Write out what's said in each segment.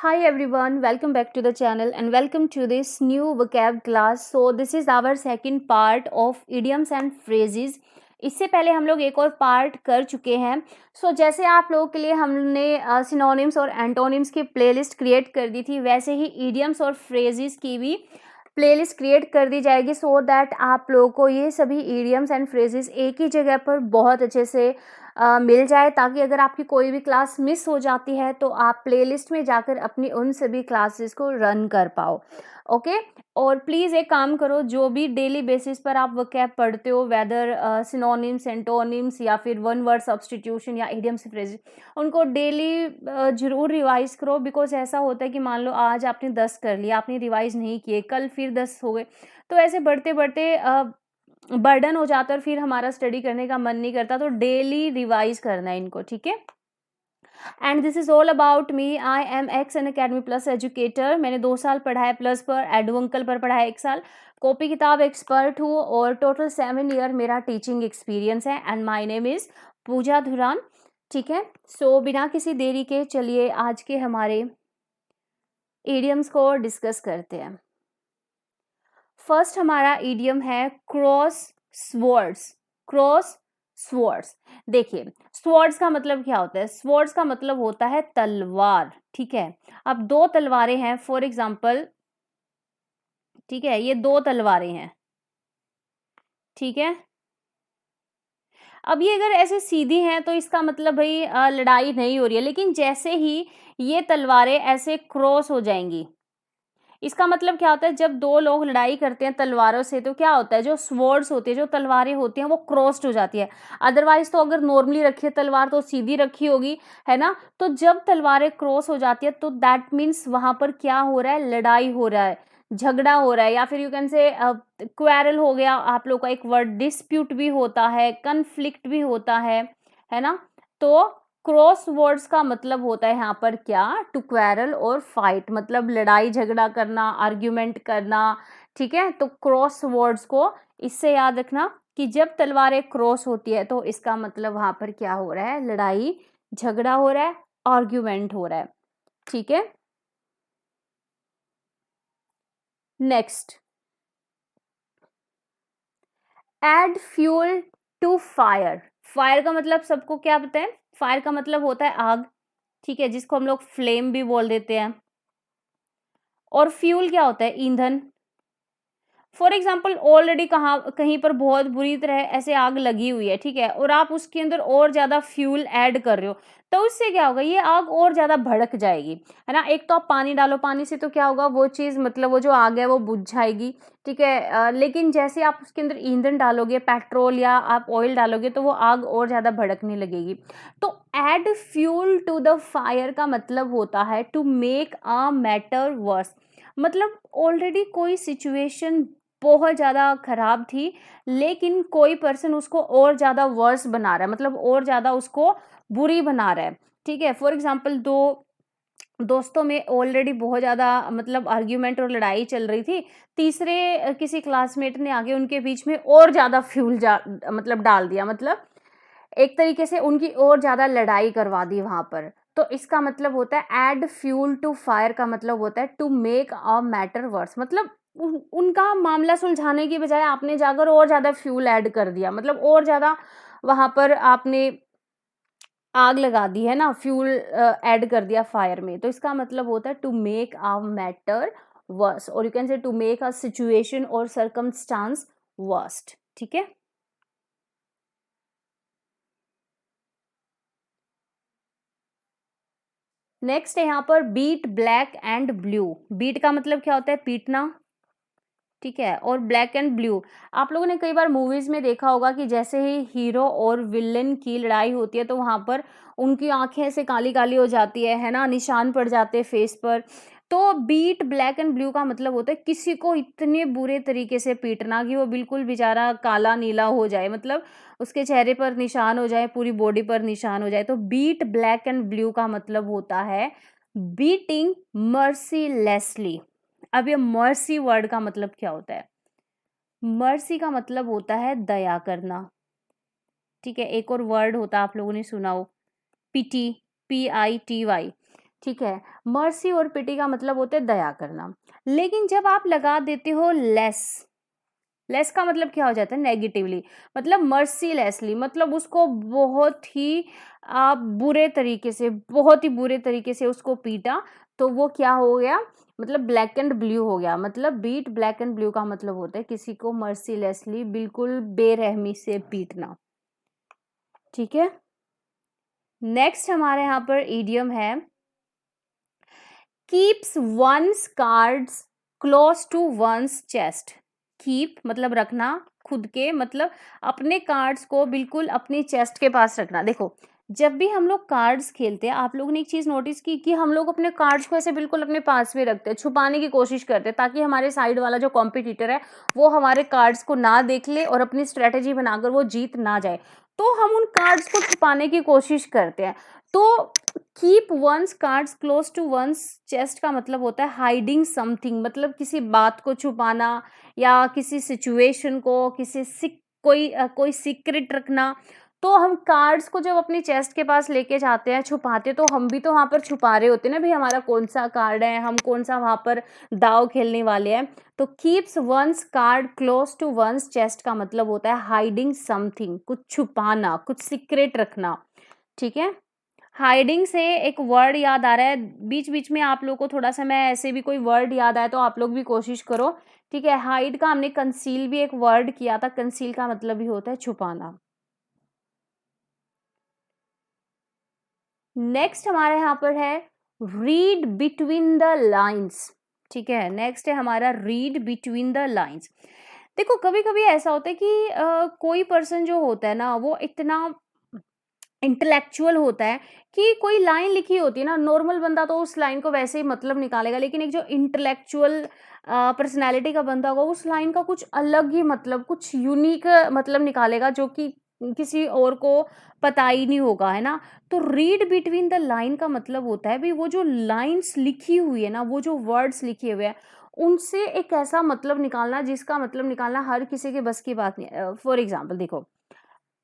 Hi everyone, welcome back to the channel and welcome to this new vocab class. So this is our second part of idioms and phrases. इससे पहले हम लोग एक और part कर चुके हैं. जैसे आप लोगों के लिए हमने सिनोनिम्स और एंटोनिम्स की प्लेलिस्ट क्रिएट कर दी थी, वैसे ही idioms और phrases की भी प्लेलिस्ट क्रिएट कर दी जाएगी सो दैट आप लोगों को ये सभी idioms एंड phrases एक ही जगह पर बहुत अच्छे से मिल जाए, ताकि अगर आपकी कोई भी क्लास मिस हो जाती है तो आप प्लेलिस्ट में जाकर अपनी उन सभी क्लासेस को रन कर पाओ. ओके. और प्लीज़ एक काम करो, जो भी डेली बेसिस पर आप vocab पढ़ते हो, वेदर सिनोनिम्स, एंटोनिम्स या फिर वन वर्ड सब्स्टिट्यूशन या idioms फ्रेजेस, उनको डेली ज़रूर रिवाइज करो. बिकॉज ऐसा होता है कि मान लो आज आपने 10 कर लिया, आपने रिवाइज नहीं किए, कल फिर 10 हो गए, तो ऐसे बढ़ते बढ़ते बर्डन हो जाता है और फिर हमारा स्टडी करने का मन नहीं करता. तो डेली रिवाइज करना है इनको, ठीक है. And this is all about me. I am ex Unacademy plus educator. मैंने 2 साल पढ़ा है प्लस पर, एडवंकल पर पढ़ा है 1 साल, कॉपी किताब एक्सपर्ट हूँ और टोटल 7 ईयर मेरा टीचिंग एक्सपीरियंस है. एंड माई नेम इज़ पूजा धुरान. ठीक है. बिना किसी देरी के चलिए आज के हमारे इडियम्स को डिस्कस करते हैं. फर्स्ट हमारा इडियम है क्रॉस स्वॉर्ड्स. Cross swords. देखिए, स्वॉर्ड्स का मतलब क्या होता है? स्वॉर्ड्स का मतलब होता है तलवार. ठीक है. अब 2 तलवारें हैं फॉर एग्जाम्पल. ठीक है, ये 2 तलवारें हैं. ठीक है. अब ये अगर ऐसे सीधी हैं तो इसका मतलब भाई लड़ाई नहीं हो रही है, लेकिन जैसे ही ये तलवारें ऐसे क्रॉस हो जाएंगी, इसका मतलब क्या होता है? जब 2 लोग लड़ाई करते हैं तलवारों से तो क्या होता है? जो स्वॉर्ड्स होती है, जो तलवारें होती हैं, वो क्रॉस्ड हो जाती है. अदरवाइज तो अगर नॉर्मली रखी है तलवार तो सीधी रखी होगी, है ना. तो जब तलवारें क्रॉस हो जाती है तो दैट मीन्स वहां पर क्या हो रहा है? लड़ाई हो रहा है, झगड़ा हो रहा है, या फिर यू कैन से क्वेरल हो गया. आप लोग का एक वर्ड डिस्प्यूट भी होता है, कन्फ्लिक्ट भी होता है ना. तो क्रॉस वर्ड्स का मतलब होता है यहाँ पर क्या? टू क्वेरल और फाइट, मतलब लड़ाई झगड़ा करना, आर्ग्यूमेंट करना. ठीक है. तो क्रॉस वर्ड्स को इससे याद रखना कि जब तलवारें क्रॉस होती है तो इसका मतलब वहां पर क्या हो रहा है? लड़ाई झगड़ा हो रहा है, आर्ग्यूमेंट हो रहा है. ठीक है. Next, add fuel to fire. Fire का मतलब सबको क्या पता है? फायर का मतलब होता है आग. ठीक है, जिसको हम लोग फ्लेम भी बोल देते हैं. और फ्यूल क्या होता है? ईंधन. फॉर एग्जाम्पल ऑलरेडी कहीं पर बहुत बुरी तरह ऐसे आग लगी हुई है, ठीक है, और आप उसके अंदर और ज्यादा फ्यूल ऐड कर रहे हो, तो उससे क्या होगा? ये आग और ज्यादा भड़क जाएगी, है ना. एक तो आप पानी डालो, पानी से तो क्या होगा? वो चीज मतलब वो जो आग है वो बुझ जाएगी. ठीक है. लेकिन जैसे आप उसके अंदर ईंधन डालोगे, पेट्रोल या आप ऑयल डालोगे, तो वो आग और ज्यादा भड़कने लगेगी. तो add fuel to the fire का मतलब होता है to make a matter worse. मतलब ऑलरेडी कोई सिचुएशन बहुत ज़्यादा खराब थी, लेकिन कोई पर्सन उसको और ज़्यादा वर्स बना रहा है, मतलब और ज़्यादा उसको बुरी बना रहा है. ठीक है. फॉर एग्जाम्पल 2 दोस्तों में ऑलरेडी बहुत ज़्यादा मतलब आर्ग्यूमेंट और लड़ाई चल रही थी. तीसरे किसी क्लासमेट ने आगे उनके बीच में और ज़्यादा फ्यूल मतलब डाल दिया, मतलब एक तरीके से उनकी और ज़्यादा लड़ाई करवा दी वहां पर. तो इसका मतलब होता है एड फ्यूल टू फायर का मतलब होता है to make a matter worse. मतलब उनका मामला सुलझाने की बजाय आपने जाकर और ज्यादा फ्यूल ऐड कर दिया, मतलब और ज्यादा वहां पर आपने आग लगा दी, है ना. फ्यूल ऐड कर दिया फायर में. तो इसका मतलब होता है to make a matter worse, और you can say to make a situation और सर्कमस्टांस वर्स्ट. ठीक है. नेक्स्ट है यहाँ पर beat black and blue. Beat का मतलब क्या होता है? पीटना. ठीक है. और ब्लैक एंड ब्लू, आप लोगों ने कई बार मूवीज में देखा होगा कि जैसे ही हीरो और विलन की लड़ाई होती है तो वहां पर उनकी आंखें ऐसे काली काली हो जाती है ना, निशान पड़ जाते हैं फेस पर. तो बीट ब्लैक एंड ब्लू का मतलब होता है किसी को इतने बुरे तरीके से पीटना कि वो बिल्कुल बेचारा काला नीला हो जाए, मतलब उसके चेहरे पर निशान हो जाए, पूरी बॉडी पर निशान हो जाए. तो बीट ब्लैक एंड ब्लू का मतलब होता है बीटिंग मर्सीलेसली. अब ये मर्सी वर्ड का मतलब क्या होता है? मर्सी का मतलब होता है दया करना. ठीक है. एक और वर्ड होता है, आप लोगों ने सुना हो, पिटी, PITY. ठीक है। मर्सी और पिटी का मतलब होता है दया करना। लेकिन जब आप लगा देते हो लेस, लेस का मतलब क्या हो जाता है नेगेटिवली, मतलब मर्सीलेसली, मतलब उसको बहुत ही बुरे तरीके से, बहुत ही बुरे तरीके से उसको पीटा, तो वो क्या हो गया, मतलब ब्लैक एंड ब्लू हो गया। मतलब बीट ब्लैक एंड ब्लू का मतलब होता है किसी को मर्सीलेसली, बिल्कुल बेरहमी से पीटना। ठीक है। नेक्स्ट हमारे यहाँ पर इडियम है keeps one's cards close to one's chest. Keep मतलब रखना, खुद के मतलब अपने कार्ड्स को बिल्कुल अपनी चेस्ट के पास रखना। देखो जब भी हम लोग कार्ड्स खेलते हैं, आप लोगों ने एक चीज नोटिस की कि हम लोग अपने कार्ड्स को ऐसे बिल्कुल अपने पास में रखते हैं, छुपाने की कोशिश करते हैं, ताकि हमारे साइड वाला जो कॉम्पिटिटर है वो हमारे कार्ड्स को ना देख ले और अपनी स्ट्रेटेजी बनाकर वो जीत ना जाए, तो हम उन कार्ड्स को छुपाने की कोशिश करते हैं। तो keep one's cards close to one's chest का मतलब होता है हाइडिंग समथिंग, मतलब किसी बात को छुपाना या किसी सिचुएशन को, कोई सीक्रेट रखना। तो हम कार्ड्स को जब अपनी चेस्ट के पास लेके जाते हैं छुपाते, तो हम भी तो वहां पर छुपा रहे होते हैं ना भाई, हमारा कौन सा कार्ड है, हम कौन सा वहां पर दाव खेलने वाले हैं। तो keeps one's card close to one's chest का मतलब होता है हाइडिंग समथिंग, कुछ छुपाना, कुछ सीक्रेट रखना। ठीक है। हाइडिंग से एक वर्ड याद आ रहा है, बीच बीच में आप लोग को थोड़ा सा मैं ऐसे भी कोई वर्ड याद आए तो आप लोग भी कोशिश करो। ठीक है। हाइड का हमने कंसील भी एक वर्ड किया था, कंसील का मतलब भी होता है छुपाना। नेक्स्ट हमारे यहाँ पर है रीड बिटवीन द लाइंस। ठीक है। नेक्स्ट है हमारा रीड बिटवीन द लाइंस। देखो कभी कभी ऐसा होता है कि कोई पर्सन जो होता है ना वो इतना इंटेलेक्चुअल होता है कि कोई लाइन लिखी होती है ना, नॉर्मल बंदा तो उस लाइन को वैसे ही मतलब निकालेगा, लेकिन एक जो इंटेलेक्चुअल पर्सनैलिटी का बंदा होगा उस लाइन का कुछ अलग ही मतलब, कुछ यूनिक मतलब निकालेगा, जो कि किसी और को पता ही नहीं होगा, है ना। तो रीड बिटवीन द लाइन का मतलब होता है भी वो जो लाइंस लिखी हुई है ना, वो जो वर्ड्स लिखे हुए हैं उनसे एक ऐसा मतलब निकालना जिसका मतलब निकालना हर किसी के बस की बात नहीं। फॉर एग्जाम्पल देखो,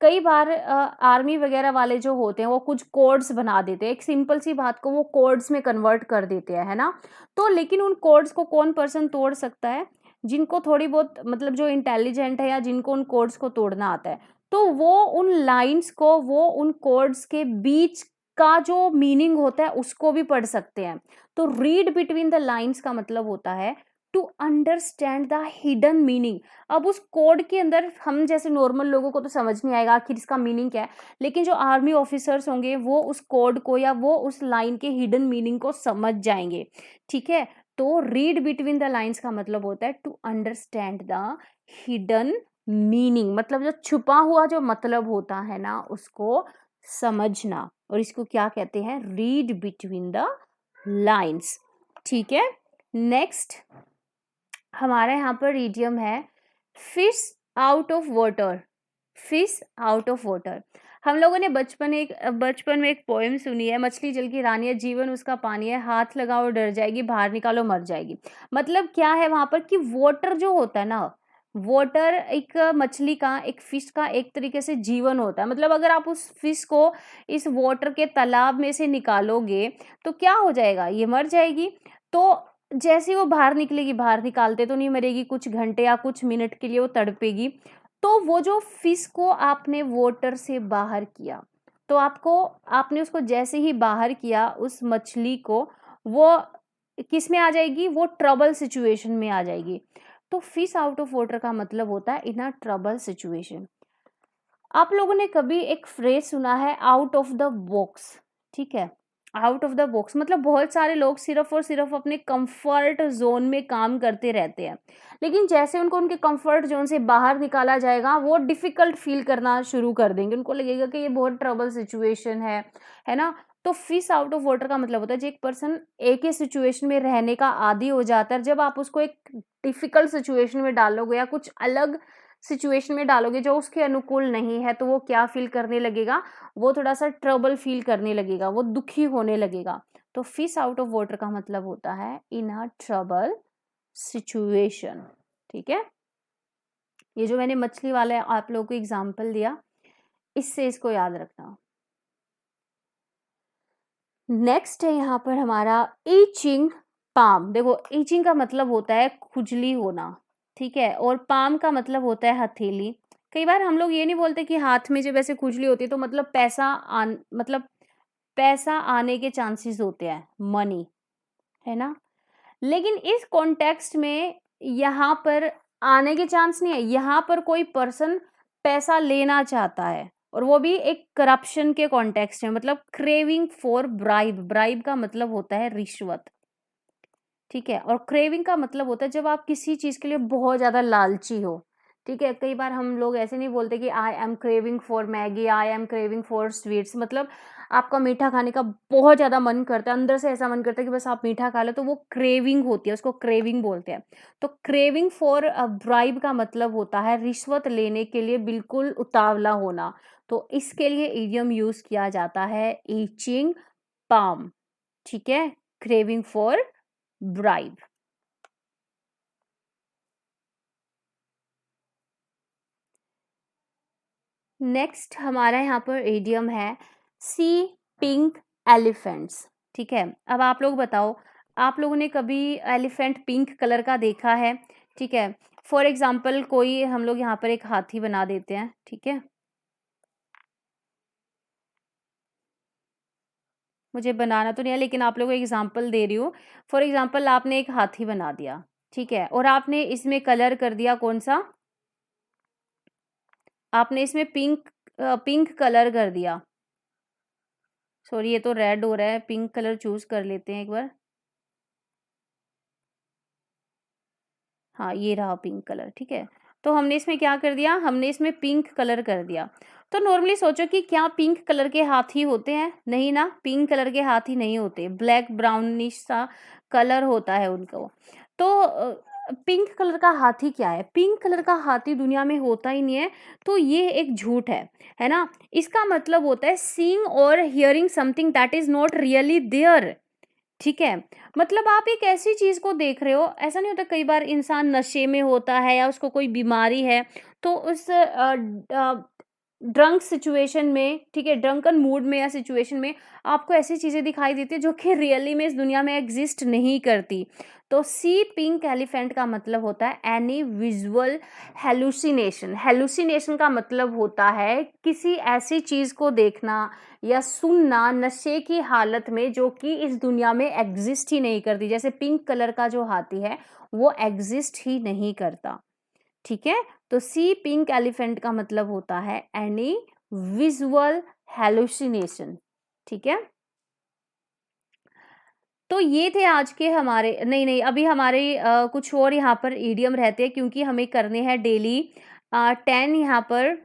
कई बार आर्मी वगैरह वाले जो होते हैं वो कुछ कोड्स बना देते हैं, एक सिंपल सी बात को वो कोड्स में कन्वर्ट कर देते हैं, है ना। तो लेकिन उन कोड्स को कौन पर्सन तोड़ सकता है, जिनको थोड़ी बहुत मतलब जो इंटेलिजेंट है या जिनको उन कोड्स को तोड़ना आता है, तो वो उन लाइंस को, वो उन कोड्स के बीच का जो मीनिंग होता है उसको भी पढ़ सकते हैं। तो रीड बिटवीन द लाइंस का मतलब होता है to understand the hidden meaning. अब उस कोड के अंदर हम जैसे नॉर्मल लोगों को तो समझ नहीं आएगा आखिर इसका मीनिंग क्या है, लेकिन जो आर्मी ऑफिसर्स होंगे वो उस कोड को या वो उस लाइन के हिडन मीनिंग को समझ जाएंगे। ठीक है। तो रीड बिटवीन द लाइंस का मतलब होता है to understand the hidden meaning, मतलब जो छुपा हुआ जो मतलब होता है ना उसको समझना, और इसको क्या कहते हैं, रीड बिटवीन द लाइंस। ठीक है। नेक्स्ट हमारे यहाँ पर इडियम है fish out of water. Fish out of water, हम लोगों ने बचपन में एक पोएम सुनी है, मछली जल की रानी है, जीवन उसका पानी है, हाथ लगाओ डर जाएगी, बाहर निकालो मर जाएगी। मतलब क्या है वहां पर कि वाटर जो होता है ना, वाटर एक मछली का, एक फिश का एक तरीके से जीवन होता है। मतलब अगर आप उस फिश को इस वाटर के तालाब में से निकालोगे तो क्या हो जाएगा, ये मर जाएगी। तो जैसे ही वो बाहर निकलेगी, बाहर निकालते तो नहीं मरेगी, कुछ घंटे या कुछ मिनट के लिए वो तड़पेगी। तो वो जो फिश को आपने वाटर से बाहर किया, तो आपने उसको जैसे ही बाहर किया उस मछली को, वो किस में आ जाएगी, वो ट्रबल सिचुएशन में आ जाएगी। तो फिश आउट ऑफ वाटर का मतलब होता है इन अ ट्रबल सिचुएशन। आप लोगों ने कभी एक फ्रेज सुना है आउट ऑफ द बॉक्स। ठीक है। आउट ऑफ द बॉक्स मतलब बहुत सारे लोग सिर्फ और सिर्फ अपने कंफर्ट जोन में काम करते रहते हैं, लेकिन जैसे उनको उनके कंफर्ट जोन से बाहर निकाला जाएगा वो डिफिकल्ट फील करना शुरू कर देंगे, उनको लगेगा कि ये बहुत ट्रबल सिचुएशन है ना। तो फिश आउट ऑफ वाटर का मतलब होता है जो एक पर्सन एक ही सिचुएशन में रहने का आदी हो जाता है, जब आप उसको एक डिफिकल्ट सिचुएशन में डालोगे या कुछ अलग सिचुएशन में डालोगे जो उसके अनुकूल नहीं है, तो वो क्या फील करने लगेगा, वो थोड़ा सा ट्रबल फील करने लगेगा, वो दुखी होने लगेगा। तो फिश आउट ऑफ वाटर का मतलब होता है इन अ ट्रबल सिचुएशन। ठीक है। ये जो मैंने मछली वाले आप लोगों को एग्जाम्पल दिया, इससे इसको याद रखना। नेक्स्ट है यहाँ पर हमारा ईचिंग पाम। देखो ईचिंग का मतलब होता है खुजली होना, ठीक है, और पाम का मतलब होता है हथेली। कई बार हम लोग ये नहीं बोलते कि हाथ में जब ऐसे खुजली होती है तो मतलब पैसा आने के चांसेस होते हैं, मनी, है ना। लेकिन इस कॉन्टेक्स्ट में यहाँ पर आने के चांस नहीं है, यहाँ पर कोई पर्सन पैसा लेना चाहता है और वो भी एक करप्शन के कॉन्टेक्स्ट में, मतलब क्रेविंग फॉर ब्राइब। ब्राइब का मतलब होता है रिश्वत, ठीक है, और क्रेविंग का मतलब होता है जब आप किसी चीज के लिए बहुत ज्यादा लालची हो, ठीक है। कई बार हम लोग ऐसे नहीं बोलते कि I am craving for Maggi, I am craving for sweets, मतलब आपका मीठा खाने का बहुत ज्यादा मन करता है, अंदर से ऐसा मन करता है कि बस आप मीठा खा लो, तो वो क्रेविंग होती है, उसको क्रेविंग बोलते हैं। तो क्रेविंग फॉर ब्राइब का मतलब होता है रिश्वत लेने के लिए बिल्कुल उतावला होना। तो इसके लिए इडियम यूज किया जाता है ईचिंग पाम, ठीक है, क्रेविंग फॉर ब्राइब। नेक्स्ट हमारा यहाँ पर इडियम है सी पिंक एलिफेंट्स, ठीक है। अब आप लोग बताओ, आप लोगों ने कभी एलिफेंट पिंक कलर का देखा है? ठीक है, फॉर एग्जाम्पल कोई हम लोग यहाँ पर एक हाथी बना देते हैं, ठीक है, मुझे बनाना तो नहीं है लेकिन आप लोगों को एग्जाम्पल दे रही हूँ। फॉर एग्जाम्पल आपने एक हाथी बना दिया, ठीक है, और आपने इसमें कलर कर दिया कौन सा, आपने इसमें पिंक कलर कर दिया। सॉरी ये तो रेड हो रहा है, पिंक कलर चूज कर लेते हैं एक बार। हाँ ये रहा पिंक कलर, ठीक है। तो हमने इसमें क्या कर दिया, हमने इसमें पिंक कलर कर दिया। तो नॉर्मली सोचो कि क्या पिंक कलर के हाथी होते हैं? नहीं ना, पिंक कलर के हाथी नहीं होते, ब्लैक ब्राउनिश सा कलर होता है उनको। तो पिंक कलर का हाथी क्या है? पिंक कलर का हाथी दुनिया में होता ही नहीं है, तो ये एक झूठ है ना। इसका मतलब होता है सीइंग और hearing something that is not really there, ठीक है। मतलब आप एक ऐसी चीज को देख रहे हो, ऐसा नहीं होता कई बार इंसान नशे में होता है या उसको कोई बीमारी है, तो उस ड्रंक सिचुएशन में, ठीक है, ड्रंकन मूड में या सिचुएशन में आपको ऐसी चीजें दिखाई देती है जो कि रियली में इस दुनिया में एग्जिस्ट नहीं करती। तो सी पिंक एलिफेंट का मतलब होता है एनी विजुअल हेलुसिनेशन। हेलुसिनेशन का मतलब होता है किसी ऐसी चीज को देखना या सुनना नशे की हालत में जो कि इस दुनिया में एग्जिस्ट ही नहीं करती। जैसे पिंक कलर का जो हाथी है वो एग्जिस्ट ही नहीं करता, ठीक है। तो सी पिंक एलिफेंट का मतलब होता है एनी विजुअल हेलुसिनेशन, ठीक है। तो ये थे आज के हमारे, नहीं नहीं अभी हमारे कुछ और यहाँ पर ईडियम रहते हैं क्योंकि हमें करने हैं डेली 10 यहाँ पर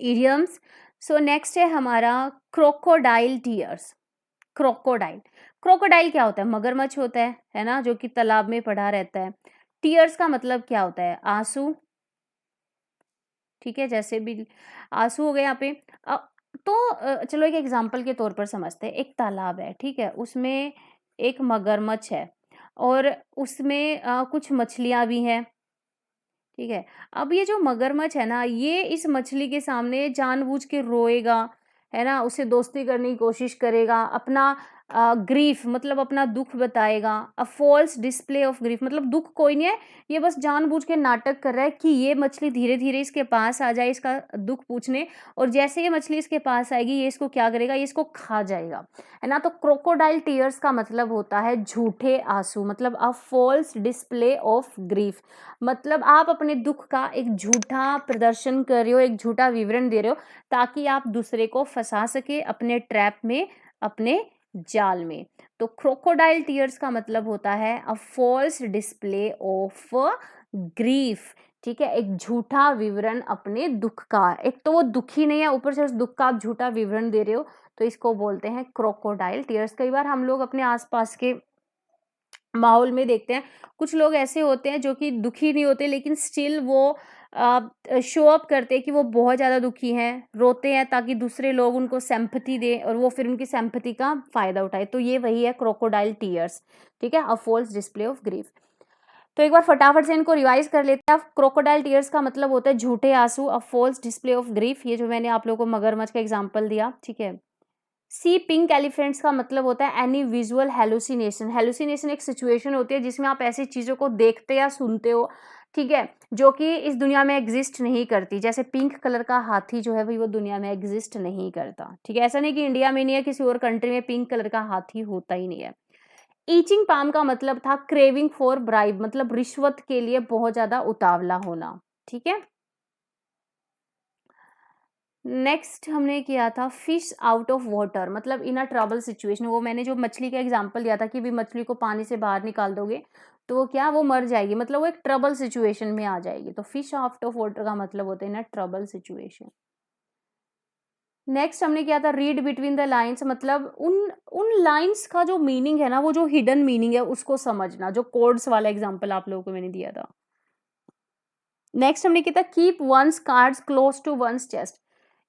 ईडियम्स। सो नेक्स्ट है हमारा क्रोकोडाइल टीयर्स। क्रोकोडाइल, क्रोकोडाइल क्या होता है? मगरमच्छ होता है ना, जो कि तालाब में पड़ा रहता है। टीयर्स का मतलब क्या होता है? आंसू, ठीक है, जैसे भी आंसू हो गए यहाँ पे। अ, तो चलो एक एग्जांपल के तौर पर समझते हैं। एक तालाब है, ठीक है, उसमें एक मगरमच्छ है और उसमें कुछ मछलियां भी हैं, ठीक है। अब ये जो मगरमच्छ है ना, ये इस मछली के सामने जानबूझ के रोएगा, है ना, उसे दोस्ती करने की कोशिश करेगा, अपना ग्रीफ मतलब अपना दुख बताएगा। A false display of grief मतलब दुख कोई नहीं है, ये बस जानबूझ के नाटक कर रहा है कि ये मछली धीरे धीरे इसके पास आ जाए इसका दुख पूछने, और जैसे ये मछली इसके पास आएगी ये इसको क्या करेगा, ये इसको खा जाएगा, है ना। तो क्रोकोडाइल टीयर्स का मतलब होता है झूठे आंसू, मतलब a false display of grief. मतलब आप अपने दुख का एक झूठा प्रदर्शन कर रहे हो, एक झूठा विवरण दे रहे हो ताकि आप दूसरे को फंसा सके अपने ट्रैप में, अपने जाल में। तो क्रोकोडाइल टीयर्स का मतलब होता है a false display of grief, ठीक है, एक झूठा विवरण अपने दुख का। एक तो वो दुखी नहीं है, ऊपर से उस दुख का आप झूठा विवरण दे रहे हो, तो इसको बोलते हैं क्रोकोडाइल टीयर्स। कई बार हम लोग अपने आसपास के माहौल में देखते हैं कुछ लोग ऐसे होते हैं जो कि दुखी नहीं होते लेकिन स्टिल वो शो अप करते हैं कि वो बहुत ज़्यादा दुखी हैं, रोते हैं ताकि दूसरे लोग उनको सिंपैथी दें और वो फिर उनकी सिंपैथी का फ़ायदा उठाए। तो ये वही है क्रोकोडाइल टीयर्स, ठीक है, a false display of grief. तो एक बार फटाफट से इनको रिवाइज कर लेते हैं। क्रोकोडाइल टीयर्स का मतलब होता है झूठे आंसू, a false display of grief, ये जो मैंने आप लोगों को मगरमच्छ का एग्जाम्पल दिया, ठीक है। सी पिंक एलिफेंट्स का मतलब होता है एनी विजुअल हेलुसिनेशन। हेलुसिनेशन एक सिचुएशन होती है जिसमें आप ऐसी चीज़ों को देखते या सुनते हो, ठीक है, जो कि इस दुनिया में एग्जिस्ट नहीं करती। जैसे पिंक कलर का हाथी जो है भाई वो दुनिया में एग्जिस्ट नहीं करता, ठीक है। ऐसा नहीं कि इंडिया में नहीं है, किसी और कंट्री में पिंक कलर का हाथी होता ही नहीं है। ईचिंग पाम का मतलब था क्रेविंग फॉर ब्राइब, मतलब रिश्वत के लिए बहुत ज़्यादा उतावला होना, ठीक है। नेक्स्ट हमने किया था फिश आउट ऑफ वाटर, मतलब इन अ ट्रबल सिचुएशन। वो मैंने जो मछली का एग्जांपल दिया था कि भी मछली को पानी से बाहर निकाल दोगे तो वो क्या, वो मर जाएगी, मतलब वो एक ट्रबल सिचुएशन में आ जाएगी। तो फिश आउट ऑफ वाटर का मतलब होता है इन अ ट्रबल सिचुएशन। नेक्स्ट हमने किया था रीड बिटवीन द लाइंस, मतलब उन उन लाइंस का जो मीनिंग है ना, वो जो हिडन मीनिंग है उसको समझना, जो कोड्स वाला एग्जांपल आप लोगों को मैंने दिया था। नेक्स्ट हमने किया था keep one's cards close to one's chest.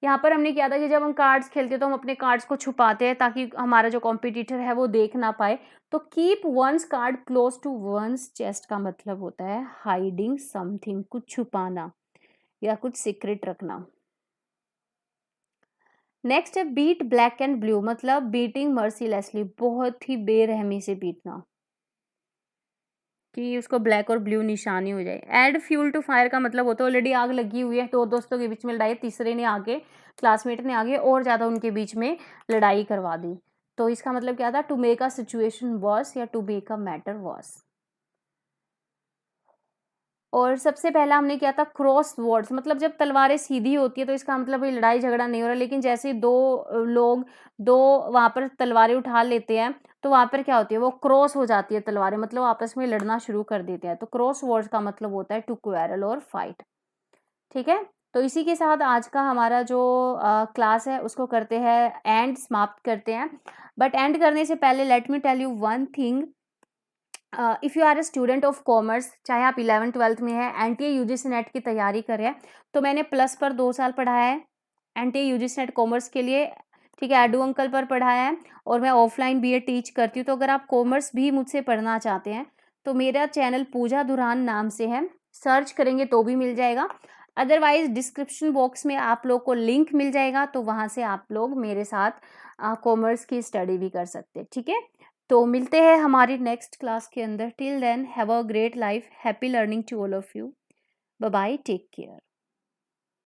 यहाँ पर हमने किया था कि जब हम कार्ड्स खेलते हैं तो हम अपने कार्ड्स को छुपाते हैं ताकि हमारा जो कॉम्पिटिटर है वो देख ना पाए। तो keep one's card close to one's chest का मतलब होता है हाइडिंग समथिंग, कुछ छुपाना या कुछ सीक्रेट रखना। नेक्स्ट है बीट ब्लैक एंड ब्लू, मतलब बीटिंग मर्सीलेसली, बहुत ही बेरहमी से बीतना कि उसको ब्लैक और ब्लू निशानी हो जाए। ऐड फ्यूल टू फायर का मतलब होता है ऑलरेडी आग लगी हुई है, दो दोस्तों के बीच में लड़ाई, तीसरे ने आगे, क्लासमेट ने आगे और ज़्यादा उनके बीच में लड़ाई करवा दी। तो इसका मतलब क्या था, to make a situation worse या to make a matter worse. और सबसे पहला हमने किया था क्रॉस वर्ड्स, मतलब जब तलवारें सीधी होती है तो इसका मतलब ये लड़ाई झगड़ा नहीं हो रहा, लेकिन जैसे दो लोग दो वहाँ पर तलवारें उठा लेते हैं तो वहाँ पर क्या होती है, वो क्रॉस हो जाती है तलवारें, मतलब आपस में लड़ना शुरू कर देते हैं। तो क्रॉस वर्ड्स का मतलब होता है टू क्वेरल और फाइट, ठीक है। तो इसी के साथ आज का हमारा जो क्लास है उसको करते हैं एंड, समाप्त करते हैं। बट एंड करने से पहले let me tell you one thing, if you are a student of commerce, चाहे आप 11th-12th में है, एनटीए यूजीसी नेट की तैयारी कर रहे हैं, तो मैंने प्लस पर 2 साल पढ़ाया है एनटीए यूजीसी नेट कॉमर्स के लिए, ठीक है। एडू अंकल पर पढ़ाया है और मैं ऑफलाइन बीएड टीच करती हूँ। तो अगर आप कॉमर्स भी मुझसे पढ़ना चाहते हैं तो मेरा चैनल पूजा दुरान नाम से है, सर्च करेंगे तो भी मिल जाएगा। अदरवाइज डिस्क्रिप्शन बॉक्स में आप लोग को लिंक मिल जाएगा, तो वहाँ से आप लोग मेरे साथ कॉमर्स की स्टडी भी कर सकते हैं, ठीक है। तो मिलते हैं हमारी नेक्स्ट क्लास के अंदर। Till then have a great life, happy learning to all of you, bye bye, take care.